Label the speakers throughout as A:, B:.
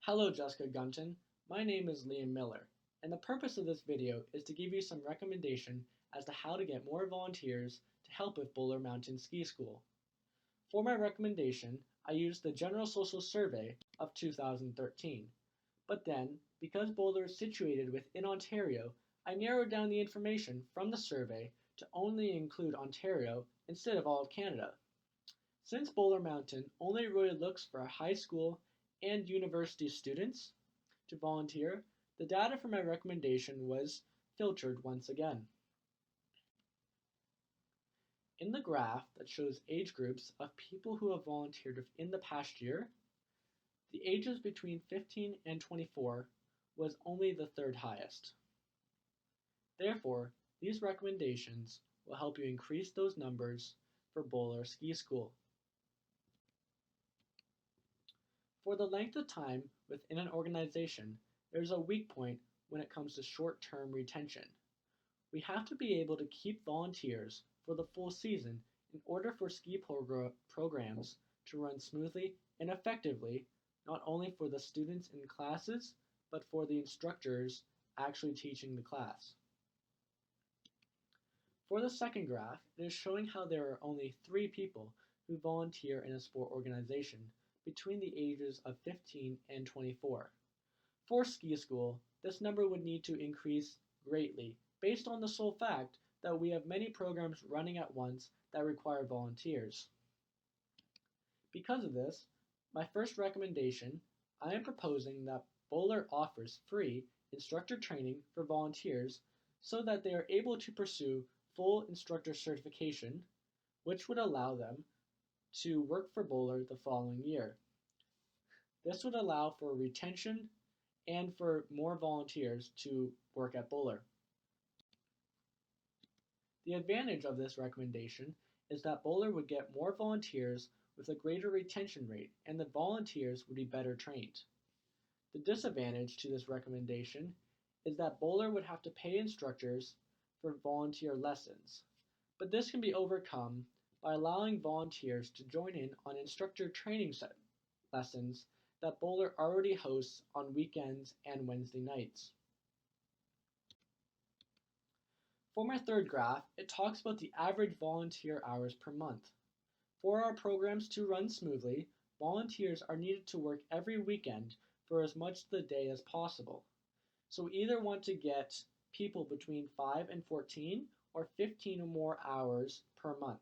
A: Hello Jessica Gunton, my name is Liam Miller, and the purpose of this video is to give you some recommendation as to how to get more volunteers to help with Boler Mountain Ski School. For my recommendation, I used the General Social Survey of 2013, but then, because Boler is situated within Ontario, I narrowed down the information from the survey to only include Ontario instead of all of Canada. Since Boler Mountain only really looks for high school and university students to volunteer, the data for my recommendation was filtered once again. In the graph that shows age groups of people who have volunteered in the past year, the ages between 15 and 24 was only the third highest. Therefore, these recommendations will help you increase those numbers for Boler Ski School. For the length of time within an organization, there is a weak point when it comes to short-term retention. We have to be able to keep volunteers for the full season in order for ski programs to run smoothly and effectively, not only for the students in classes, but for the instructors actually teaching the class. For the second graph, it is showing how there are only 3 people who volunteer in a sport organization between the ages of 15 and 24. For ski school, this number would need to increase greatly based on the sole fact that we have many programs running at once that require volunteers. Because of this, my first recommendation, I am proposing that Boler offers free instructor training for volunteers so that they are able to pursue full instructor certification, which would allow them to work for Boler the following year. This would allow for retention and for more volunteers to work at Boler. The advantage of this recommendation is that Boler would get more volunteers with a greater retention rate, and the volunteers would be better trained. The disadvantage to this recommendation is that Boler would have to pay instructors for volunteer lessons, but this can be overcome by allowing volunteers to join in on instructor training lessons that Boler already hosts on weekends and Wednesday nights. For my third graph, it talks about the average volunteer hours per month. For our programs to run smoothly, volunteers are needed to work every weekend for as much of the day as possible. So we either want to get people between 5 and 14 or 15 or more hours per month.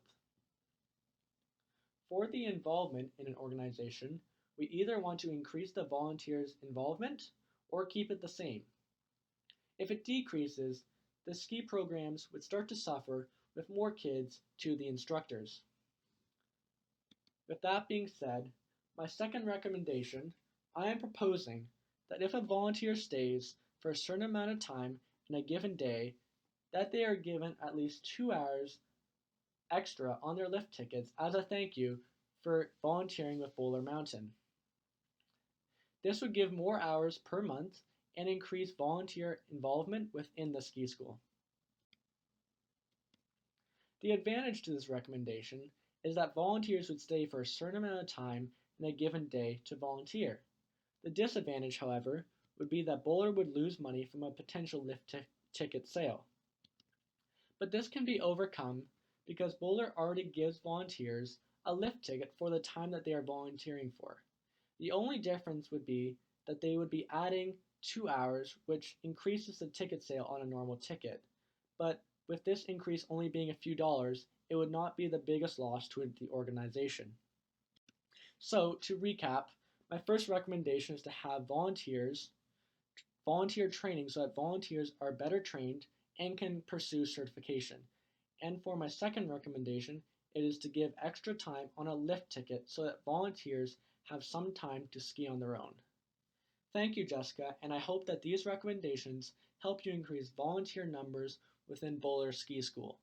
A: For the involvement in an organization, we either want to increase the volunteers' involvement or keep it the same. If it decreases, the ski programs would start to suffer with more kids to the instructors. With that being said, my second recommendation, I am proposing that if a volunteer stays for a certain amount of time in a given day, that they are given at least 2 hours extra on their lift tickets as a thank you for volunteering with Boler Mountain. This would give more hours per month and increase volunteer involvement within the ski school. The advantage to this recommendation is that volunteers would stay for a certain amount of time in a given day to volunteer. The disadvantage, however, would be that Boler would lose money from a potential lift ticket sale. But this can be overcome because Boler already gives volunteers a lift ticket for the time that they are volunteering for. The only difference would be that they would be adding 2 hours, which increases the ticket sale on a normal ticket. But with this increase only being a few dollars, it would not be the biggest loss to the organization. So, to recap, my first recommendation is to have volunteer training so that volunteers are better trained and can pursue certification. And for my second recommendation, it is to give extra time on a lift ticket so that volunteers have some time to ski on their own. Thank you, Jessica, and I hope that these recommendations help you increase volunteer numbers within Boler Ski School.